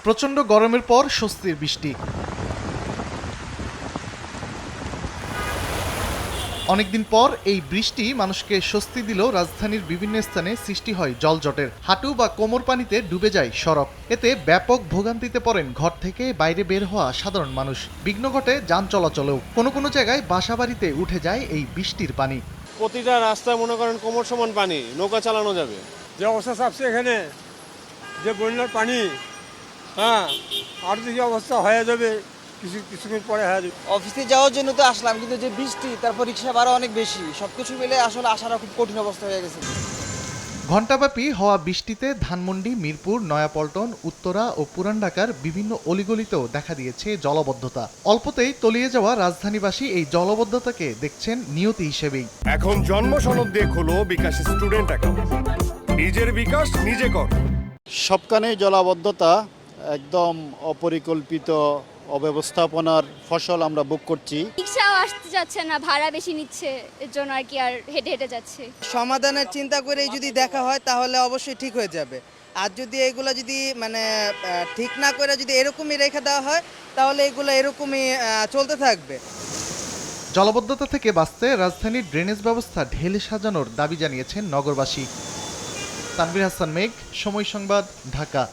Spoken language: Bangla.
প্রচণ্ড গরমের পর স্বস্তির বৃষ্টি। অনেকদিন পর এই বৃষ্টি মানুষকে স্বস্তি দিল। রাজধানীর বিভিন্ন স্থানে সৃষ্টি হয় জলজটের। হাঁটু বা কোমর পানিতে ডুবে যায় সড়ক। এতে ব্যাপক ভোগান্তিতে পড়েন ঘর থেকে বাইরে বের হওয়া সাধারণ মানুষ। বিঘ্ন ঘটে যান চলাচলেও। কোনো কোনো জায়গায় বাসাবাড়িতে উঠে যায় এই বৃষ্টির পানি। প্রতিটা রাস্তায় মনে করেন কোমর সমান পানি, নৌকা চালানো যাবে। যে অবস্থা চাপছে এখানে, যে বন্যার পানি, আর যদি অবস্থা হয়ে যাবে কিছুক্ষণ পরে হয়ে যাবে। অফিসে যাওয়ার জন্য তো আসলাম, কিন্তু যে বৃষ্টি, তারপর রিক্সা ভাড়া অনেক বেশি, সবকিছু মিলে আসলে আসাটা খুব কঠিন অবস্থা হয়ে গেছে। ঘণ্টাব্যাপী হওয়া বৃষ্টিতে ধানমন্ডি, মিরপুর, নয়াপল্টন, উত্তরা ও পুরান ঢাকার বিভিন্ন অলিগলিতেও দেখা দিয়েছে জলাবদ্ধতা। অল্পতেই তলিয়ে যাওয়া রাজধানীবাসী এই জলাবদ্ধতাকে দেখছেন নিয়তি হিসেবেই। এখন জন্ম সনদ দিয়ে খোলো বিকাশ স্টুডেন্ট অ্যাকাউন্ট। নিজের বিকাশ নিজে কর। সবখানে জলাবদ্ধতা, একদম অপরিকল্পিত অব্যবস্থাপনার ফসল আমরা ভোগ করছি। রিক্সাও আসতে যাচ্ছে না, ভাড়া বেশি নিচ্ছে, এর জন্য আর কি আর হেঁটে হেঁটে যাচ্ছে। সমাধানের চিন্তা করে যদি দেখা হয় তাহলে অবশ্যই ঠিক হয়ে যাবে। আর যদি এগুলো যদি ঠিক না করে যদি এরকমই রেখে দেওয়া হয় তাহলে এগুলো এরকমই চলতে থাকবে। জলাবদ্ধতা থেকে বাঁচতে রাজধানীর ড্রেনেজ ব্যবস্থা ঢেলে সাজানোর দাবি জানিয়েছেন নগরবাসী। তানভীর হাসান মেঘ, সময় সংবাদ, ঢাকা।